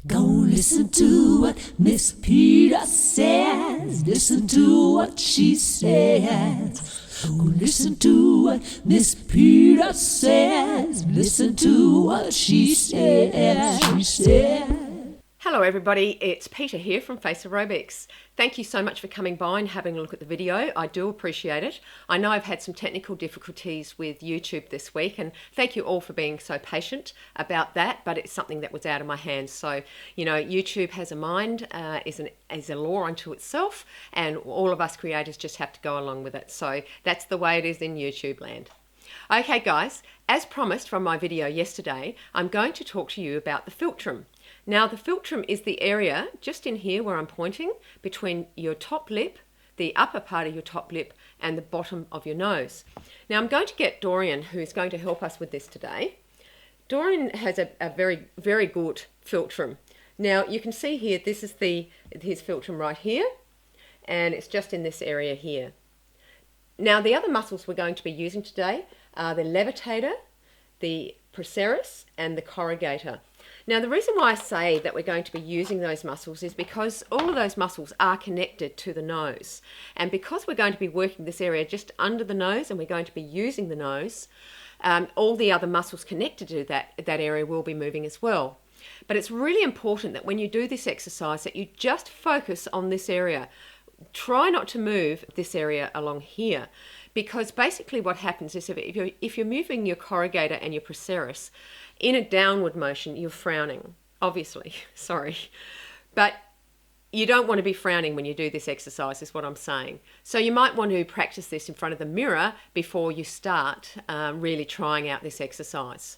Go listen to what Miss Peter says. Listen to what she says. Go listen to what Miss Peter says. Listen to what she says. She said. Hello everybody, it's Peter here from Face Aerobics. Thank you so much for coming by and having a look at the video. I do appreciate it. I know I've had some technical difficulties with YouTube this week, and thank you all for being so patient about that, but it's something that was out of my hands. So, you know, YouTube has a mind, is a law unto itself, and all of us creators just have to go along with it. So that's the way it is in YouTube land. Okay guys, as promised from my video yesterday, I'm going to talk to you about the philtrum. Now the philtrum is the area just in here where I'm pointing between your top lip, the upper part of your top lip, and the bottom of your nose. Now I'm going to get Dorian, who's going to help us with this today. Dorian has a very, very good philtrum. Now you can see here, this is his philtrum right here, and it's just in this area here. Now the other muscles we're going to be using today are the levitator, the procerus, and the corrugator. Now the reason why I say that we're going to be using those muscles is because all of those muscles are connected to the nose. And because we're going to be working this area just under the nose and we're going to be using the nose, all the other muscles connected to that area will be moving as well. But it's really important that when you do this exercise that you just focus on this area. Try not to move this area along here, because basically what happens is if you're moving your corrugator and your procerus in a downward motion, you're frowning, obviously, sorry. But you don't want to be frowning when you do this exercise is what I'm saying. So you might want to practice this in front of the mirror before you start really trying out this exercise.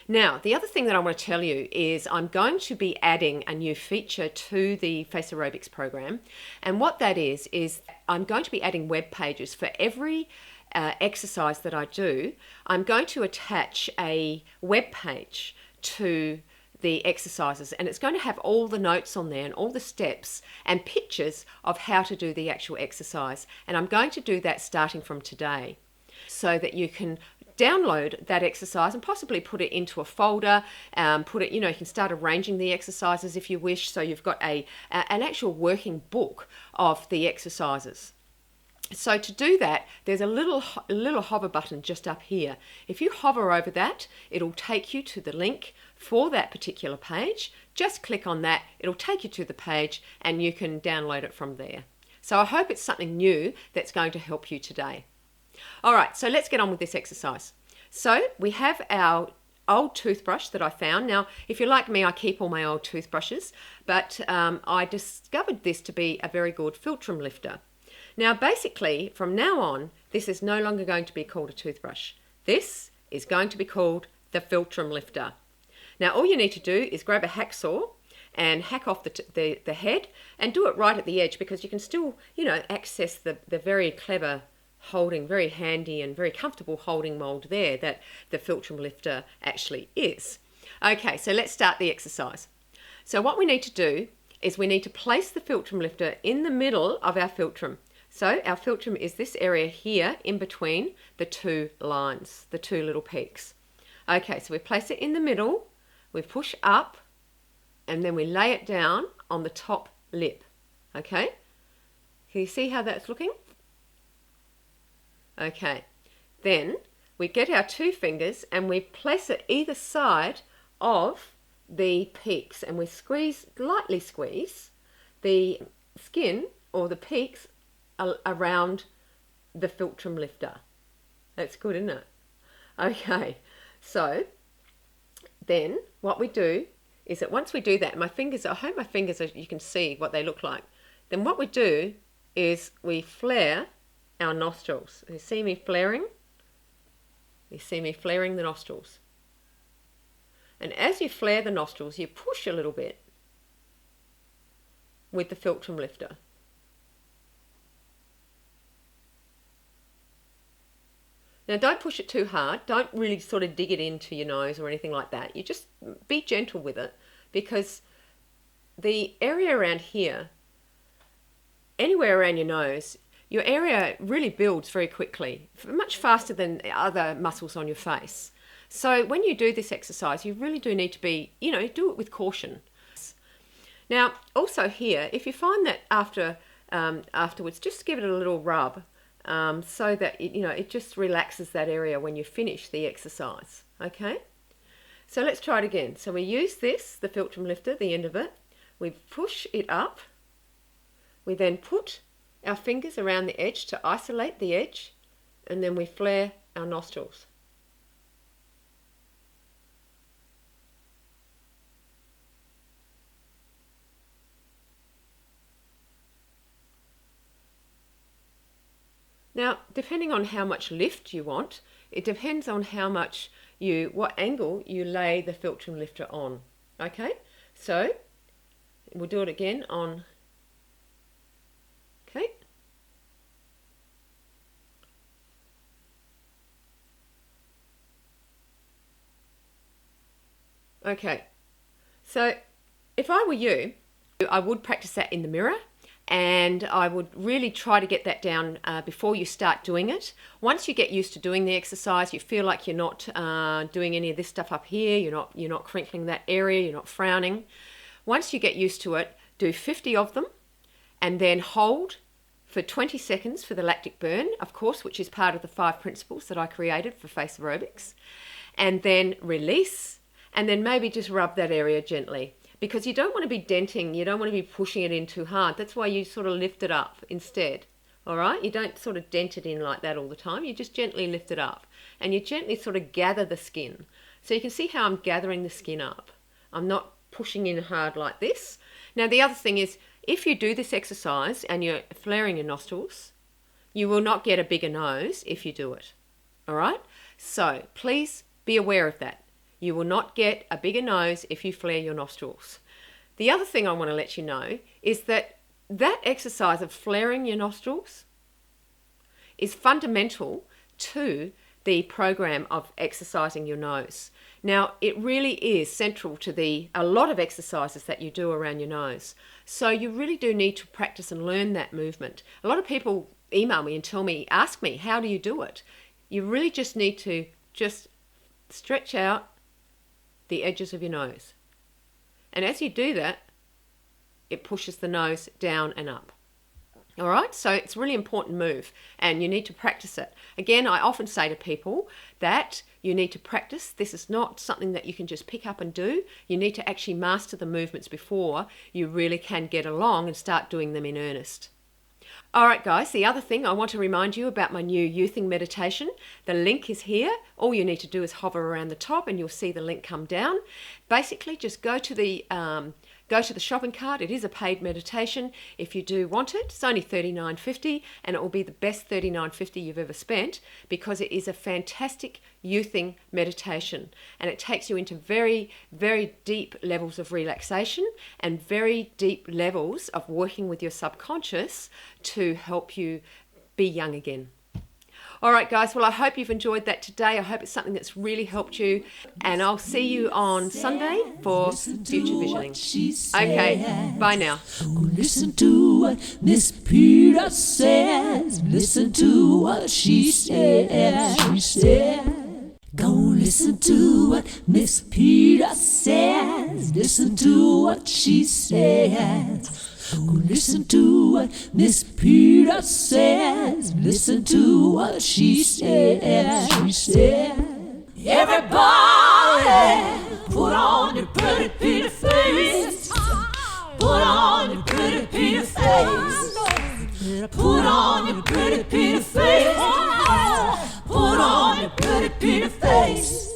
Now, the other thing that I want to tell you is I'm going to be adding a new feature to the Face Aerobics program. And what that is I'm going to be adding web pages for every exercise that I do. I'm going to attach a web page to the exercises, and it's going to have all the notes on there and all the steps and pictures of how to do the actual exercise. And I'm going to do that starting from today so that you can download that exercise and possibly put it into a folder, you can start arranging the exercises if you wish, so you've got an actual working book of the exercises. So to do that, there's a little hover button just up here. If you hover over that, it'll take you to the link for that particular page. Just click on that, it'll take you to the page and you can download it from there. So I hope it's something new that's going to help you today. All right, so let's get on with this exercise. So we have our old toothbrush that I found. Now, if you're like me, I keep all my old toothbrushes, but I discovered this to be a very good philtrum lifter. Now, basically, from now on, this is no longer going to be called a toothbrush. This is going to be called the philtrum lifter. Now, all you need to do is grab a hacksaw and hack off the head and do it right at the edge, because you can still, access the very clever holding, very handy and very comfortable holding mold there that the philtrum lifter actually is. Okay, so let's start the exercise. So what we need to do is we need to place the philtrum lifter in the middle of our philtrum. So our philtrum is this area here in between the two lines, the two little peaks. Okay, so we place it in the middle, we push up, and then we lay it down on the top lip. Okay, can you see how that's looking? Okay, then we get our two fingers and we place it either side of the peaks, and we lightly squeeze the skin or the peaks around the philtrum lifter. That's good, isn't it? Okay, so then what we do is that once we do that, I hope my fingers, you can see what they look like. Then what we do is we flare our nostrils. You see me flaring? You see me flaring the nostrils. And as you flare the nostrils, you push a little bit with the philtrum lifter. Now don't push it too hard. Don't really sort of dig it into your nose or anything like that. You just be gentle with it, because the area around here, anywhere around your nose, your area really builds very quickly, much faster than other muscles on your face. So when you do this exercise, you really do need to be, do it with caution. Now, also here, if you find that afterwards, just give it a little rub so that it just relaxes that area when you finish the exercise. Okay, so let's try it again. So we use this, the philtrum lifter, the end of it. We push it up. We then put our fingers around the edge to isolate the edge, and then we flare our nostrils. Now, depending on how much lift you want, it depends on what angle you lay the philtrum lifter on. Okay, so we'll do it again on. Okay. Okay, so if I were you, I would practice that in the mirror, and I would really try to get that down before you start doing it. Once you get used to doing the exercise, you feel like you're not doing any of this stuff up here, you're not crinkling that area, you're not frowning. Once you get used to it, do 50 of them, and then hold for 20 seconds for the lactic burn, of course, which is part of the 5 principles that I created for Face Aerobics, and then release, and then maybe just rub that area gently, because you don't want to be denting, you don't want to be pushing it in too hard. That's why you sort of lift it up instead. All right, you don't sort of dent it in like that all the time, you just gently lift it up, and you gently sort of gather the skin. So you can see how I'm gathering the skin up. I'm not pushing in hard like this. Now the other thing is, if you do this exercise and you're flaring your nostrils, you will not get a bigger nose if you do it. All right, so please be aware of that. You will not get a bigger nose if you flare your nostrils. The other thing I want to let you know is that exercise of flaring your nostrils is fundamental to the program of exercising your nose. Now, it really is central to a lot of exercises that you do around your nose. So you really do need to practice and learn that movement. A lot of people email me and ask me, how do you do it? You really just need to just stretch out the edges of your nose. And as you do that, it pushes the nose down and up. All right, so it's a really important move and you need to practice it. Again, I often say to people that you need to practice. This is not something that you can just pick up and do. You need to actually master the movements before you really can get along and start doing them in earnest. All right, guys, the other thing I want to remind you about my new youthing meditation. The link is here. All you need to do is hover around the top and you'll see the link come down. Basically, just go to the shopping cart. It is a paid meditation. If you do want it, it's only $39.50, and it will be the best $39.50 you've ever spent, because it is a fantastic youthing meditation, and it takes you into very, very deep levels of relaxation and very deep levels of working with your subconscious to help you be young again. All right, guys, well, I hope you've enjoyed that today. I hope it's something that's really helped you, and I'll see you on Sunday for Future Visioning. Okay, bye now. Listen to what Miss Peter says. Listen to what she says. She said, go listen to what Miss Peter says. Listen to what she says. Listen to what Miss Peter says. Listen to what she says. She said, everybody, put on your pretty Peter face. Put on your pretty Peter face. Put on your pretty Peter face. Put on your pretty Peter face.